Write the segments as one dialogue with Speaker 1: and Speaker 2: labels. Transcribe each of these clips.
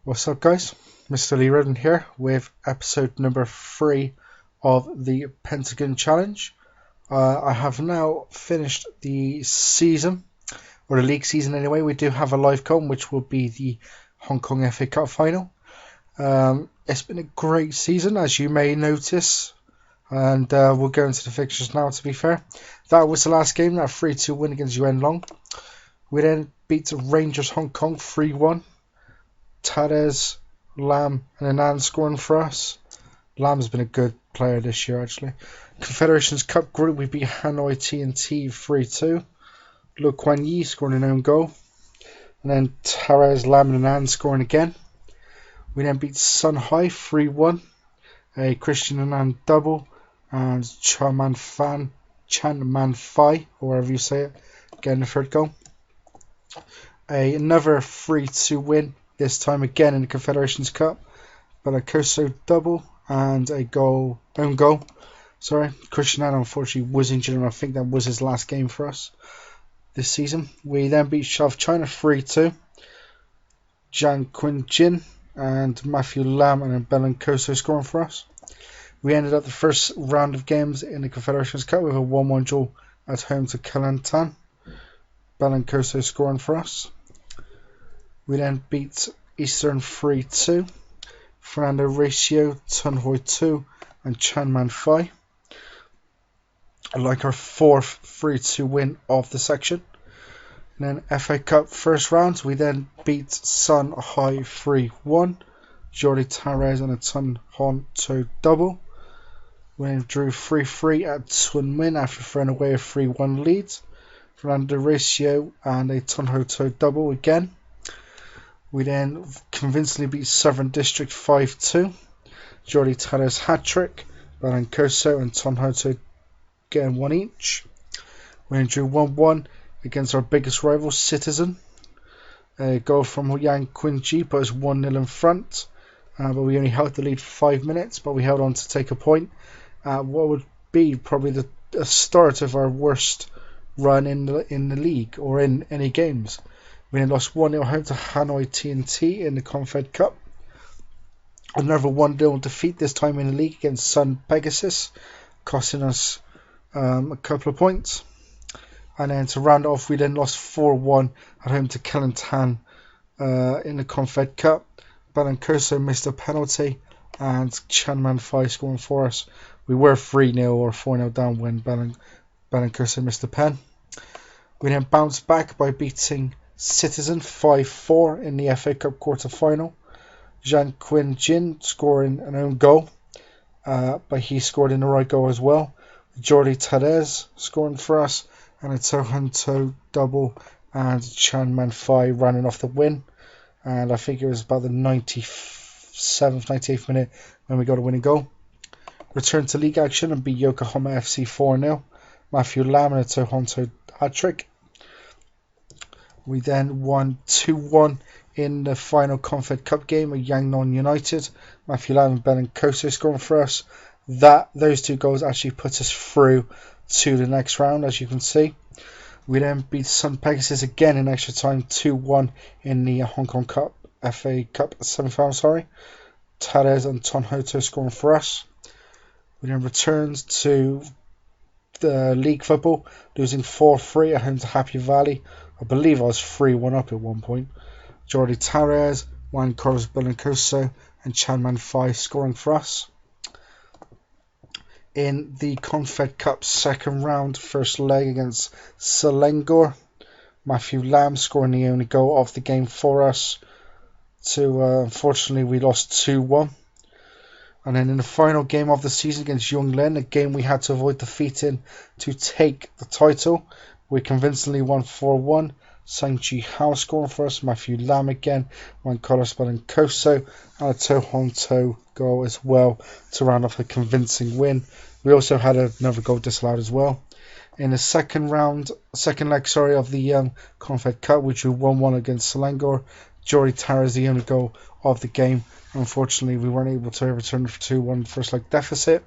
Speaker 1: What's up, guys? Mr. Lee Redden here with episode number 3 of the Pentagon Challenge. I have now finished the season, or the league season anyway. We do have a live com, which will be the Hong Kong FA Cup final. It's been a great season, as you may notice, and we'll go into the fixtures now, to be fair. That was the last game, that 3-2 win against Yuan Long. We then beat Rangers Hong Kong 3-1. Tadez, Lam and Anand scoring for us. Lam's been a good player this year, actually. Confederations Cup group, we beat Hanoi TNT 3-2. Lu Kuan Yi scoring an own goal. And then Tadez, Lam and Anand scoring again. We then beat Sun Hai 3-1. A Christian Anand double. And Chan Man Phai, or whatever you say it, getting the third goal. Another 3-2 win. This time again in the Confederations Cup. Balakoso double and a own goal. Christian Anand unfortunately was injured, and I think that was his last game for us this season. We then beat South China 3-2. Jiang Qinjin and Matthew Lam and Balakoso scoring for us. We ended up the first round of games in the Confederations Cup with a 1-1 draw at home to Kelantan. Balakoso scoring for us. We then beat Eastern 3-2. Fernando Ratio, Tun Hoi 2 and Chan Man Phai. Like our fourth 3-2 win of the section. And then FA Cup first round, we then beat Sun Hai 3-1. Jordi Tarez and a Tun Hon To double. We then drew 3-3 at Tun Min after throwing away a 3-1 lead. Fernando Ratio and a Tun Ho To double again. We then convincingly beat Southern District 5-2. Jordi Tarez hat-trick. Balancoso and Ton Hoto getting one each. We then drew 1-1 against our biggest rival, Citizen. A goal from Yang Qinji put us 1-0 in front. But we only held the lead for 5 minutes, but we held on to take a point. What would be probably the start of our worst run in the league, or in any games. We then lost 1-0 home to Hanoi TNT in the Confed Cup. Another 1-0 defeat, this time in the league against Sun Pegasus, costing us a couple of points. And then to round off, we then lost 4-1 at home to Kelantan in the Confed Cup. Balancoso missed a penalty and Chan Man Phai scoring for us. We were 3-0 or 4-0 down when Balancoso missed a pen. We then bounced back by beating Citizen 5-4 in the FA Cup quarter final. Jiang Qinjin scoring an own goal, but he scored in the right goal as well. Jordi Tarez scoring for us, and a Tohunto double, and Chan Man Phai running off the win. And I think it was about the 97th, 98th minute when we got a winning goal. Returned to league action and beat Yokohama FC 4-0. Matthew Lam and a Tohunto hat-trick. We then won 2-1 in the final Confed Cup game at Yangnon United. Matthew Lam and Belencoso scoring for us. Those two goals actually put us through to the next round, as you can see. We then beat Sun Pegasus again in extra time 2-1 in the Hong Kong Cup FA Cup semi-final. Tadez and Ton Hoto scoring for us. We then returned to the league football, losing 4-3 at home to Happy Valley. I believe I was 3-1 up at one point. Jordi Tarez, Juan Carlos Belancoso and Chan Man Phai scoring for us. In the Confed Cup second round, first leg against Selangor, Matthew Lam scoring the only goal of the game for us. Unfortunately, we lost 2-1. And then in the final game of the season against Yonglen, a game we had to avoid defeating to take the title, we convincingly won 4-1. Sang-Chi Hao scoring for us, Matthew Lam again, Juan Carlos Belancoso, and a Tohonto goal as well to round off a convincing win. We also had another goal disallowed as well. In the second leg of the Confed Cup, we drew 1-1 against Selangor. Jordi Tarez the only goal of the game. Unfortunately, we weren't able to return for 2-1 first leg deficit.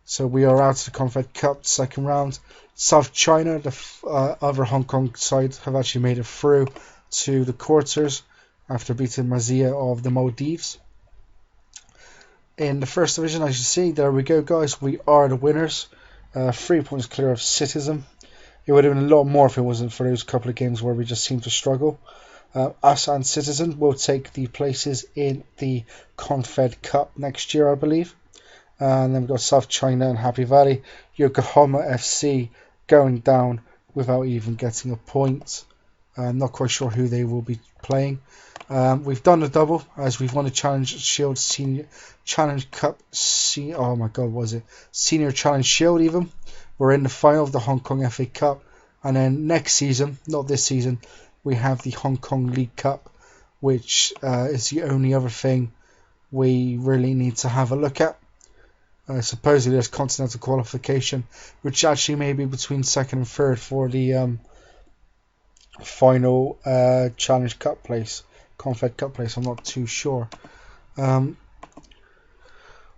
Speaker 1: So we are out of the Confed Cup second round. South China, the other Hong Kong side, have actually made it through to the quarters. after beating Mazia of the Maldives. In the first division, as you see, there we go, guys. We are the winners. 3 points clear of Citizen. It would have been a lot more if it wasn't for those couple of games where we just seemed to struggle. Us and Citizen will take the places in the Confed Cup next year, I believe. And then we've got South China and Happy Valley. Yokohama FC going down without even getting a point. I'm not quite sure who they will be playing. We've done a double as we've won the Challenge Shield Senior Challenge Cup. Oh my God, what was it? Senior Challenge Shield even. We're in the final of the Hong Kong FA Cup. And then next season, not this season, we have the Hong Kong League Cup, which is the only other thing we really need to have a look at. Supposedly there's continental qualification, which actually may be between second and third for the final Challenge Cup place, Confed Cup place. I'm not too sure.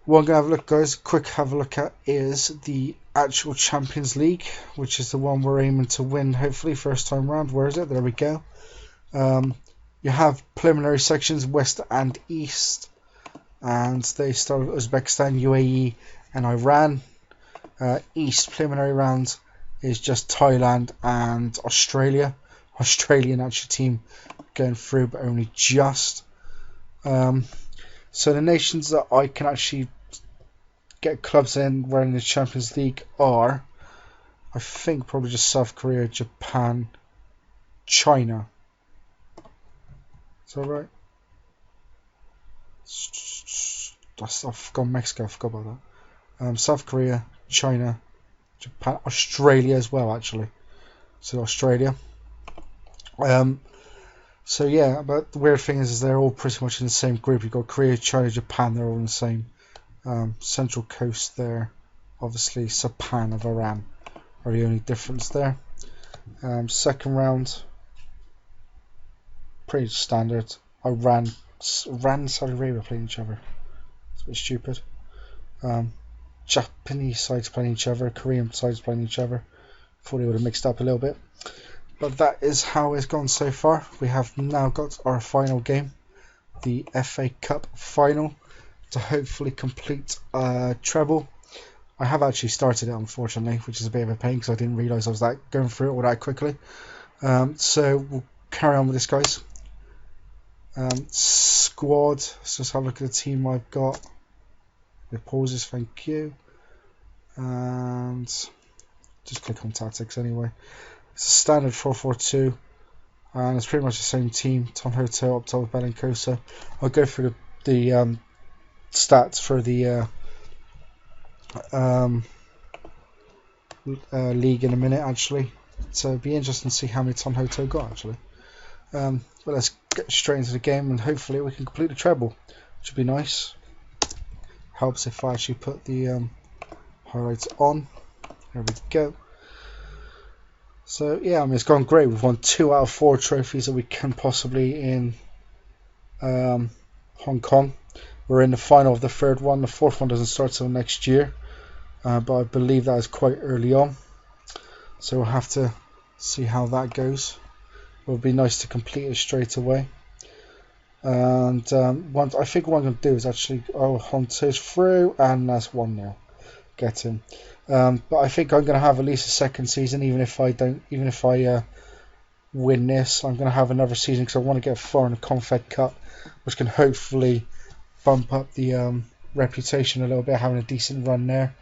Speaker 1: What I'm going to have a look, guys, quick have a look at is the actual Champions League, which is the one we're aiming to win, hopefully, first time round. Where is it? There we go. You have preliminary sections, West and East, and they start with Uzbekistan, UAE, and Iran. East preliminary round is just Thailand and Australia. Australian actual team going through, but only just. So the nations that I can actually get clubs in running the Champions League are, I think, probably just South Korea, Japan, China. Is that right? I've gone Mexico, I forgot about that. South Korea, China, Japan, Australia as well, actually. So Australia. So yeah, but the weird thing is they're all pretty much in the same group. You've got Korea, China, Japan, they're all in the same. Central Coast there, obviously Sapan of Iran are the only difference there. Second round, pretty standard. Iran and Saudi Arabia playing each other. It's a bit stupid. Japanese sides playing each other, Korean sides playing each other. Thought they would have mixed up a little bit. But that is how it's gone so far. We have now got our final game, the FA Cup final, to hopefully complete treble. I have actually started it, unfortunately, which is a bit of a pain because I didn't realise I was going through it all that quickly. So we'll carry on with this, guys. Squad. Let's just have a look at the team I've got. The pauses, thank you. And just click on tactics anyway. It's a standard 4-4-2, and it's pretty much the same team. Tom Hotel up top with Belencosa. I'll go through the stats for the league in a minute, actually. So it'll be interesting to see how many Tom Hotel got, actually. But let's get straight into the game, and hopefully we can complete the treble, which would be nice. Helps if I actually put the highlights on. There we go. So yeah, I mean, it's gone great. We've won 2 out of 4 trophies that we can possibly in Hong Kong. We're in the final of the 3rd one. The 4th one doesn't start till next year, but I believe that is quite early on. So we'll have to see how that goes. It would be nice to complete it straight away. And I think what I'm going to do is actually Hunter's through, and that's 1-0. Get him. But I think I'm going to have at least a second season, even if I win this. I'm going to have another season because I want to get far in the Confed Cup, which can hopefully bump up the reputation a little bit, having a decent run there.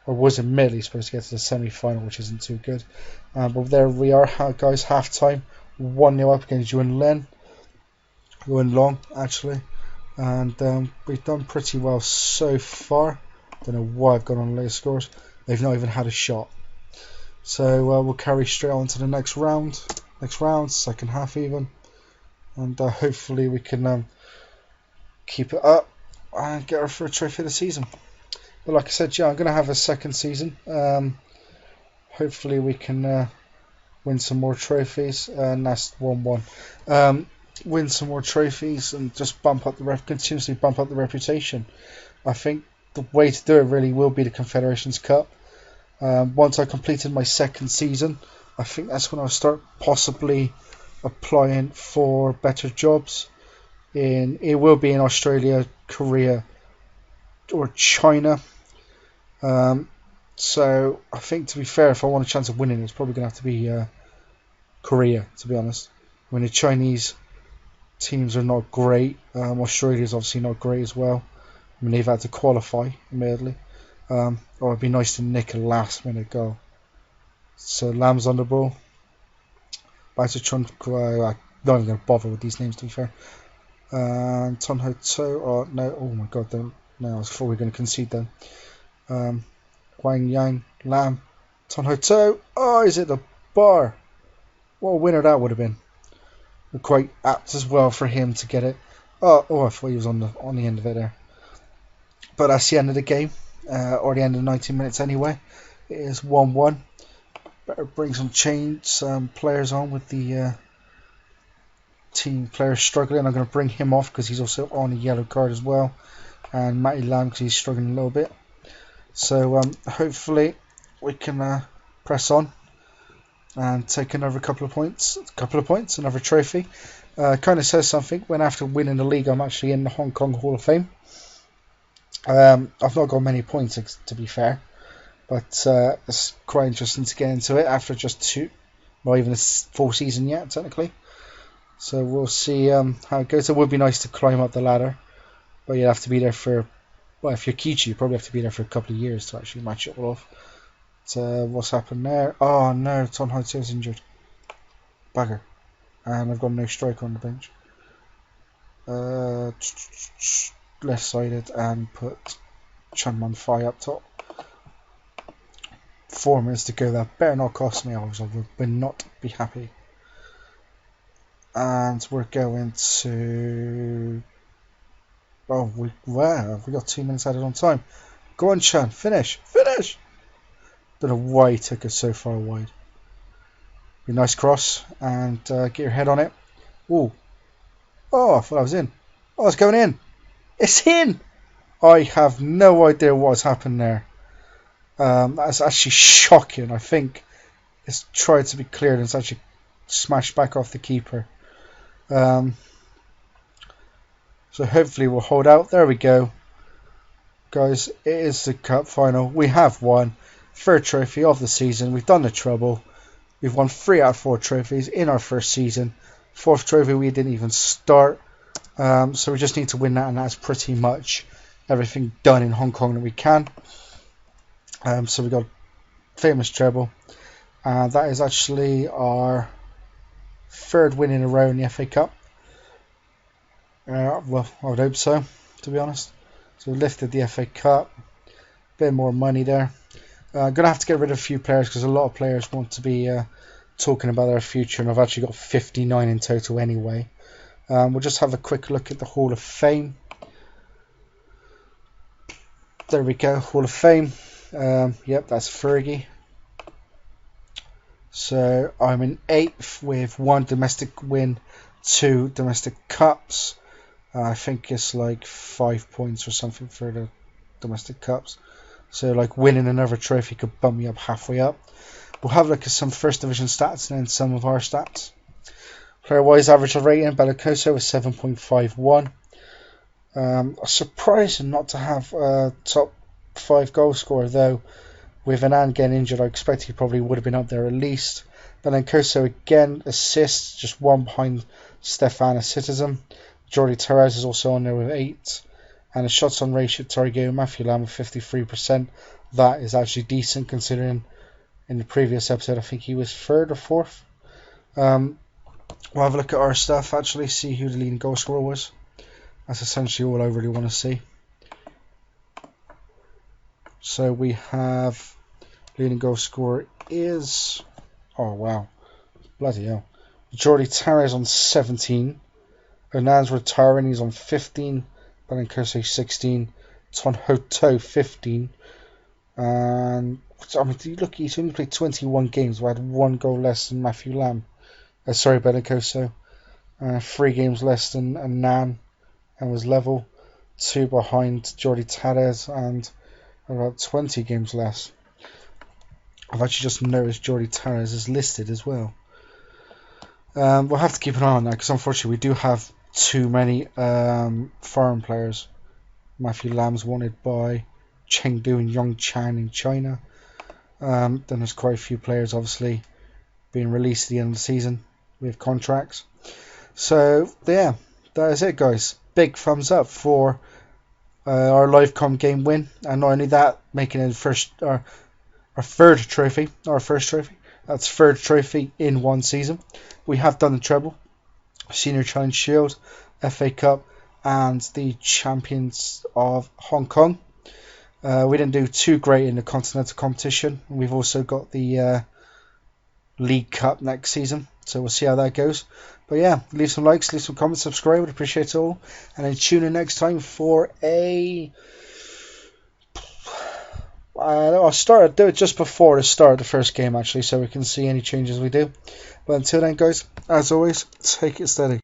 Speaker 1: Or was admittedly supposed to get to the semi-final, which isn't too good. But there we are, guys. Half time, 1-0 up against Yuan Len. Yuan Long, actually, and we've done pretty well so far. Don't know why I've gone on later scores. They've not even had a shot. So we'll carry straight on to the next round, second half even, and hopefully we can keep it up and get our first trophy of the season. But like I said, yeah, I'm going to have a second season. Hopefully we can win some more trophies, and that's 1-1. Win some more trophies and just continuously bump up the reputation. I think the way to do it really will be the Confederations Cup. Once I completed my second season, I think that's when I'll start possibly applying for better jobs. It will be in Australia, Korea, or China. So I think, to be fair, if I want a chance of winning, it's probably going to have to be Korea, to be honest. When the Chinese teams are not great, Australia's obviously not great as well. I mean, they've had to qualify, admittedly. It'd be nice to nick a last-minute goal. So Lamb's on the ball. Back to Chun. I'm not even going to bother with these names, to be fair. And Ton Ho To. Oh no! Oh my God! Don't. No, I thought we were going to concede then. Wang Yang, Lam, Ton Ho To. Oh, is it the bar? What a winner that would have been. Quite apt as well for him to get it. Oh, I thought he was on the end of it there. But that's the end of the game, or the end of 90 minutes anyway. It is 1-1. Better bring some players on with the team players struggling. I'm going to bring him off because he's also on a yellow card as well. And Matty Lamb because he's struggling a little bit. So hopefully we can press on and take another couple of points, another trophy. Kind of says something when after winning the league I'm actually in the Hong Kong Hall of Fame. I've not got many points, to be fair, but it's quite interesting to get into it after just not even a full season yet, technically. So we'll see how it goes. It would be nice to climb up the ladder, but you'd have to be there for, well, if you're Kitchee, you probably have to be there for a couple of years to actually match it all off. So what's happened there? Oh no, Ton Ho To is injured. Bugger. And I've got no striker on the bench. Left-sided and put Chun Man Fai up top. 4 minutes to go. That better not cost me, I would not be happy. And we're going to... Oh, we got 2 minutes added on time. Go on, Chun, finish! Don't know why he took us so far wide. Be a nice cross and get your head on it. Ooh. Oh, I thought I was in. Oh, it's going in. It's in! I have no idea what's happened there. That's actually shocking. I think it's tried to be cleared and it's actually smashed back off the keeper. So hopefully we'll hold out. There we go. Guys, it is the cup final. We have won. Third trophy of the season. We've done the treble. We've won 3 out of 4 trophies in our first season. 4th trophy we didn't even start. So we just need to win that, and that's pretty much everything done in Hong Kong that we can. So we got famous treble. That is actually our 3rd win in a row in the FA Cup. Well, I would hope so, to be honest. So we lifted the FA Cup. Bit more money there. Going to have to get rid of a few players because a lot of players want to be talking about their future, and I've actually got 59 in total anyway. We'll just have a quick look at the Hall of Fame. There we go, Hall of Fame. Yep, that's Fergie. So I'm in 8th with 1 domestic win, 2 domestic cups. I think it's like 5 points or something for the domestic cups. So like winning another trophy could bump me up halfway up. We'll have a look at some first division stats and then some of our stats. Player wise, average rating, Bellicoso is 7.51. Surprising not to have a top 5 goal scorer though. With Anand getting injured, I expect he probably would have been up there at least. Bellicoso again, assists, just 1 behind Stefan Citizen. Jordi Terez is also on there with 8. And the shots on ratio target, Matthew Lamb with 53%. That is actually decent considering in the previous episode I think he was 3rd or 4th. We'll have a look at our stuff actually, see who the leading goal scorer was. That's essentially all I really want to see. So we have leading goal scorer is, oh wow, bloody hell, Jordi Terez on 17. Hernan's retiring, he's on 15. Bellicoso 16, Ton Ho To 15, and I mean, look, he's only played 21 games. We had 1 goal less than Matthew Lamb. Sorry, Bellicoso. 3 games less than Nan, and was level. 2 behind Jordi Terez, and about 20 games less. I've actually just noticed Jordi Terez is listed as well. We'll have to keep an eye on that because unfortunately we do have too many foreign players. Matthew Lamb's wanted by Chengdu and Yongchan in China. Then there's quite a few players obviously being released at the end of the season with contracts. So yeah, that is it, guys. Big thumbs up for our live com game win, and not only that, making it our third trophy, That's third trophy in one season. We have done the treble, Senior Challenge Shield, FA Cup, and the Champions of Hong Kong. We didn't do too great in the continental competition. We've also got the League Cup next season, so we'll see how that goes. But yeah, leave some likes, leave some comments, subscribe, would appreciate it all, and then tune in next time for I'll do it just before the start of the first game actually, so we can see any changes we do. But until then, guys, as always, take it steady.